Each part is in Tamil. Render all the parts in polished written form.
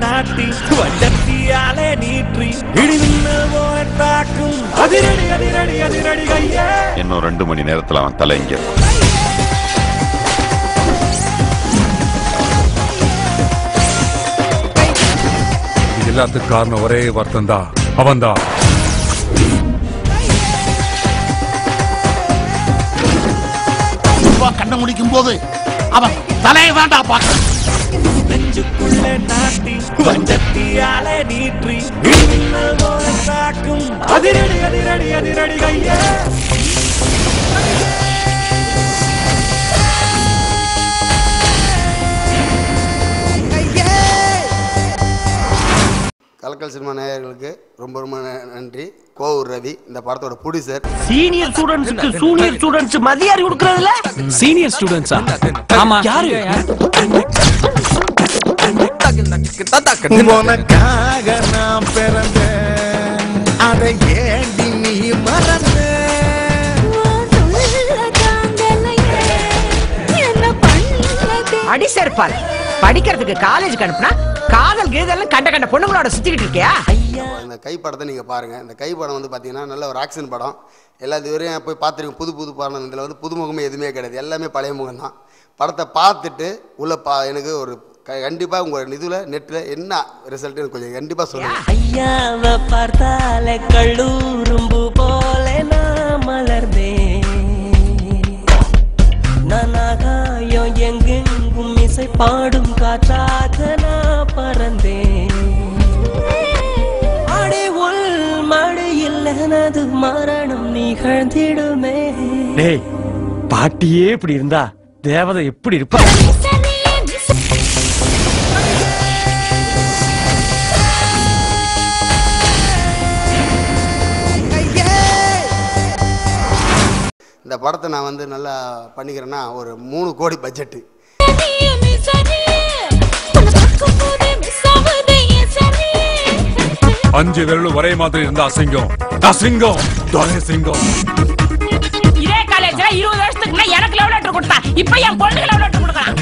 நாட்டி வஞ்சத்தியாலே நீற்றி இடிமின்னல் போல தாக்கும் அதிரடி அதிரடி அதிரடி கையே. இன்னும் 2 மணி நேரத்துல அவன் தலை இங்க. எல்லாத்துக்கு காரணம் ஒரே ஒருத்தன் தான், அவன் தான். கண்ண முடிக்கும் போது அவன் தலையை வேண்டா பார்க்க. நெஞ்சுக்குள்ளே நாட்டி வஞ்சத்தியாலே நீற்றி இடிமின்னல் போல தாக்கும் அதிரடி அதிரடி அதிரடி கையே. கலக்கல் சினிமா நேயர்களுக்கு ரொம்ப ரொம்ப நன்றி. கோவூர் ரவி இந்த படத்தோட producer. Senior ஸ்டூடண்ட்ஸ்க்கு junior students Matiari கொடுக்கறதுல சீனியர் ஸ்டூடண்ட்ஸா? ஆமா. யாரு? உனக்காக நான் பிறந்தேன், அதை ஏண்டி நீ மறந்த? அடி சேர்ப்பால் படிக்கிறதுக்கு காலேஜ் அனுப்புனா காதல் கீதெல்லாம் கண்ட கண்ட பொண்ணுங்களோட சுத்திக்கிட்டு இருக்கியா? இந்த கை படத்தை நீங்கள் பாருங்கள். இந்த கை படம் வந்து பார்த்தீங்கன்னா நல்ல ஒரு ஆக்ஷன் படம். எல்லா இதுவரையும் போய் பார்த்துருக்கோம். புது புது படம். இதில் வந்து புதுமுகமே எதுவுமே கிடையாது, எல்லாமே பழைய முகம் தான். படத்தை பார்த்துட்டு உள்ள எனக்கு ஒரு கண்டிப்பாக உங்கள் இதில் நெட்டில் என்ன ரிசல்ட் எனக்கு கொஞ்சம் கண்டிப்பாக சொல்லுங்கள். ஐயாவை பார்த்தாலே கல்லூரும்பு போல நான் மலர்ந்தேன், நானாகாயம் எங்கெங்கும் இசை பாடும் காற்றாக நான் பறந்தேன். அடே உள் மழையில் எனது மரணம் நிகழ்ந்திடுமே. டேய், பாட்டியே இப்படி இருந்தா தேவதை எப்படி இருப்பா? இந்த படத்தை நான் வந்து நல்லா பண்ணிக்கிறேன்னா ஒரு 3 கோடி பட்ஜெட்டு. 5 விரலும் ஒரே மாதிரி இருந்தா அசிங்கம். அசிங்கம் சிங்கம். இதே காலேஜ்ல 20 வருஷத்துக்கு முன்ன எனக்கு லவ் லெட்டர் கொடுத்தா, இப்ப என் பொண்ணுக்கு லவ் லெட்டர் கொடுக்கறான்.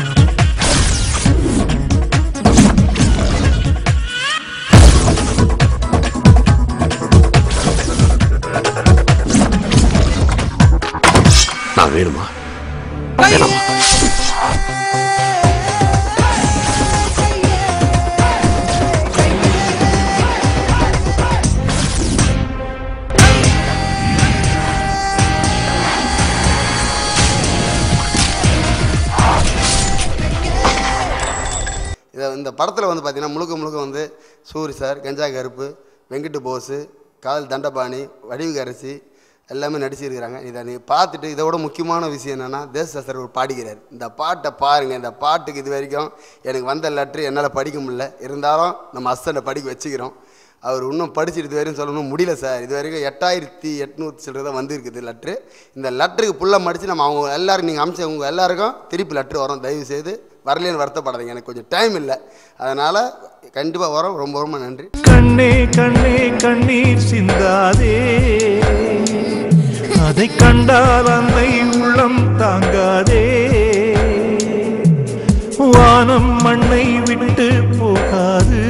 நான் வேணுமா வேணாமா? இந்த படத்தில் வந்து பார்த்தீங்கன்னா முழுக்க வந்து சூரி சார், கஞ்சா கருப்பு, வெங்கட் போஸு, காதல் தண்டபாணி, வடிவுகரசி எல்லாமே நடிச்சிருக்கிறாங்க. இதை நீ பார்த்துட்டு இதோட முக்கியமான விஷயம் என்னென்னா தேசசாஸ்திரர் ஒரு பாடிக்கிறார். இந்த பாட்டை பாருங்கள். இந்த பாட்டுக்கு இது வரைக்கும் எனக்கு வந்த லெட்ரு என்னால் படிக்க முடியல, இருந்தாலும் நம்ம அஸ்டண்டை படிக்க வச்சுக்கிறோம். அவர் இன்னும் படிச்சுட்டு இது வரைக்கும் சொல்லணும் முடியல சார். இது வரைக்கும் 8800 சில்லரை தான் வந்துருக்குது லெட்ரு. இந்த லெட்டருக்கு ஃபுல்லாக மடித்து நம்ம அவங்க எல்லோரும் நீங்கள் அமிச்ச உங்கள் எல்லாருக்கும் திருப்பி லெட்ரு வரும். தயவுசெய்து வரலேன்னு வருத்தப்படாதீங்க, எனக்கு கொஞ்சம் டைம் இல்லை, அதனால் கண்டிப்பாக வரோம். ரொம்ப ரொம்ப நன்றி. கண்ணே கண்ணே கண்ணீர் சிந்தாதே, அதை கண்டால் அன்னை உள்ளம் தாங்காதே. வானம் மண்ணை விட்டு போகாது,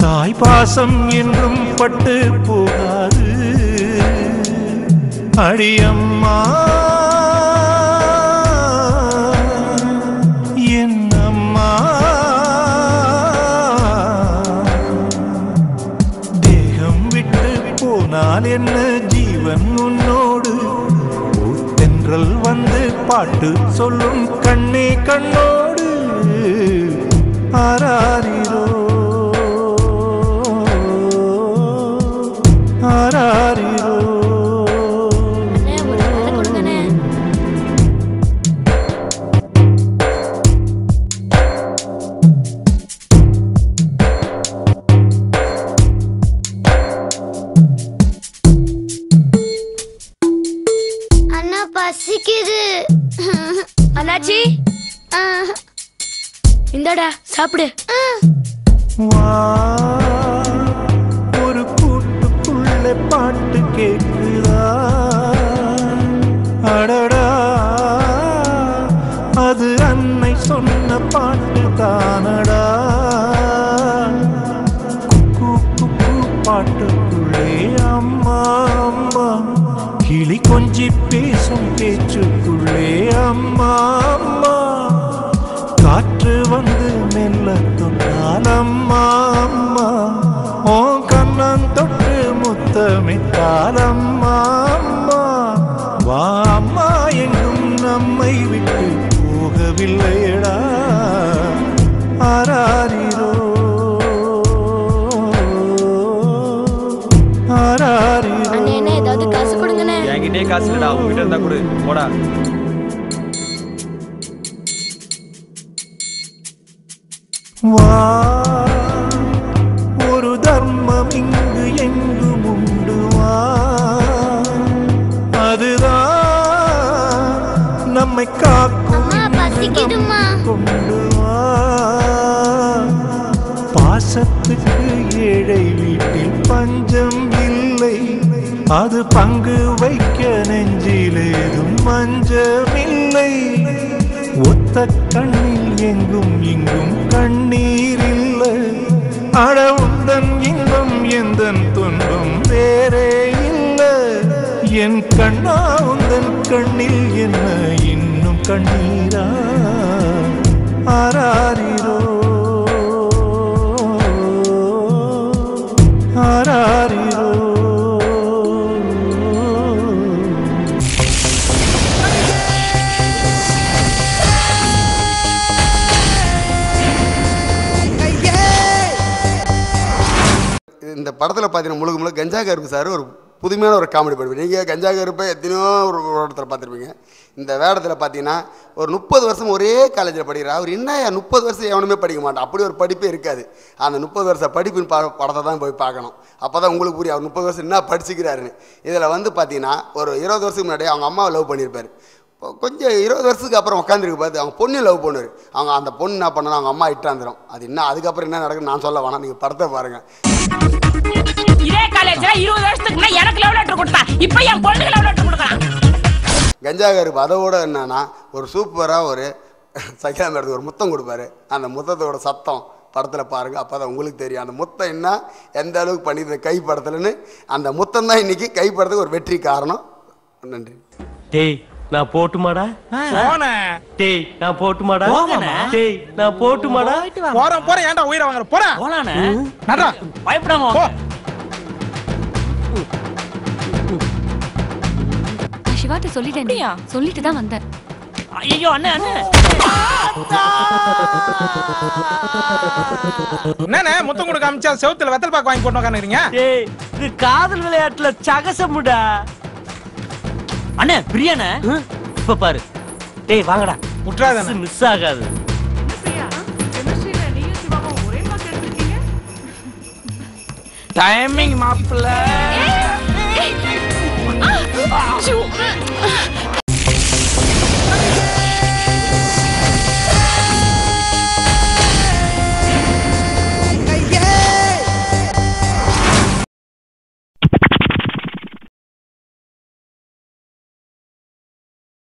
தாய் பாசம் என்றும் பட்டு போகாது. அடியம்மா என் அம்மா, தேகம் விட்டு போனால் என்ன ஜீவன் உன்னோடு. தென்றல் வந்து பாட்டு சொல்லும் கண்ணே கண்ணோடு. ஆராரிரோ ஆராரிரோ. அண்ணா பசிக்குது. அண்ணாச்சி இந்தடா சாப்பிடு. ஒரு கூட்டுக்குள்ள பாட்டு கேட்குதா? அடடா, அது அன்னை சொன்ன பாட்டு தானடா. மெல்ல தொட்டாலம்மா அம்மா ஓ கண்ணன் தொட்டு முத்தமிட்டாலம்மா அம்மா வா அம்மா எங்கும் நம்மை விட்டு போகவில்லையடா ஆராரிரோ ஆராரிரோ. அண்ணே ஏதாவது காசு கொடுங்கண்ணே. என்கிட்டே காசு இல்லடா, உங்ககிட்ட இருந்தா கொடு போடா. வா ஒரு தர்மம் இங்கு எங்கும் உண்டு வா அதுதான் நம்மை காக்கும் பசிக்குதுமா. கொண்டு வா பாசத்துக்கு ஏழை வீட்டில் பஞ்சம் இல்லை அது பங்கு வைக்க நெஞ்சிலேதும் மஞ்சமில்லை ஒத்த கண்ணில் எங்கும் இங்கும் கண்ணீர் இல்லை அட உந்தன் இன்பம் எந்தன் துன்பம் வேறே இல்லை என் கண்ணா உந்தன் கண்ணில் என்ன இன்னும் கண்ணீரா ஆராரிரோ ஆராரிரோ. இந்த படத்தில் பார்த்தீங்கன்னா முழுக்க முழுக்க கஞ்சா கருப்பு சார் ஒரு புதுமையான ஒரு காமெடி படிப்பு. நீங்கள் கஞ்சா கருப்பை எத்தனையோ ஒரு இடத்துல பார்த்துருப்பீங்க. இந்த வேடத்தில் பார்த்தீங்கன்னா ஒரு 30 வருஷம் ஒரே காலேஜில் படிக்கிறார். அவர் என்ன 30 வருஷம் எவனுமே படிக்க மாட்டான், அப்படி ஒரு படிப்பே இருக்காது. அந்த 30 வருஷம் படிப்பின் படத்தை தான் போய் பார்க்கணும். அப்போ தான் உங்களுக்கு புரியும் அவர் 30 வருஷம் என்ன படிச்சுக்கிறாருன்னு. இதில் வந்து பார்த்தீங்கன்னா ஒரு 20 வருஷத்துக்கு முன்னாடி அவங்க அம்மாவை லவ் பண்ணியிருப்பார். கொஞ்சம் 20 வருஷத்துக்கு அப்புறம் உட்காந்துருக்கு பார்த்து அவங்க பொண்ணு லவ் பண்ணுவார். அவங்க அந்த பொண்ணு என்ன பண்ணணும், அவங்க அம்மா இட்டாந்துடும். அது என்ன அதுக்கப்புறம் என்ன நடக்குன்னு நான் சொல்ல வேணாம், நீங்கள் படத்தை பாருங்கள். இதே காலேஜ்ல 20 வருஷத்துக்கு முன்னாடி எனக்கு லவ் லெட்டர் கொடுத்தா, இப்போ என் பொண்ணுக்கு லவ் லெட்டர் கொடுக்கறான். கஞ்சா கருப்பு அதோட என்னன்னா ஒரு சூப்பராக ஒரு சைக்கிள் மேடத்துக்கு ஒரு முத்தம் கொடுப்பாரு. அந்த முத்தத்தோட சத்தம் படத்தில் பாருங்கள், அப்போ தான் உங்களுக்கு தெரியும் அந்த முத்தம் என்ன எந்த அளவுக்கு பண்ணியிருந்த கை படத்துலன்னு. அந்த முத்தம் தான் இன்னைக்கு கை படத்துக்கு ஒரு வெற்றி காரணம். நன்றி. டேய் நான் போட்டுமாடா டேய் நான் போட்டுமாடா டேய் நான் போட்டுமாடா போறேன் ஏன்டா உயிரை வாங்குற போறா போலானே நடா பயப்படாம போ. சிவாட்ட சொல்லிட்டேன், சொல்லிட்டு தான் வந்தேன். ஐயோ அண்ணே அண்ணே என்னண்ணே முத்தம் கொடுக்க அமிச்சா செவுத்துல வெத்தல் பாக்கு வாங்கி போட்டு உட்காந்துறீங்க? டேய் இது காதல் விளையாட்டுல சகசமுடா. அண்ணே பிரியாண்ணே இப்ப பாரு டேய் வாங்கடா விட்டுறாத மிஸ் ஆகாது. டைமிங் மாப்பிள்ள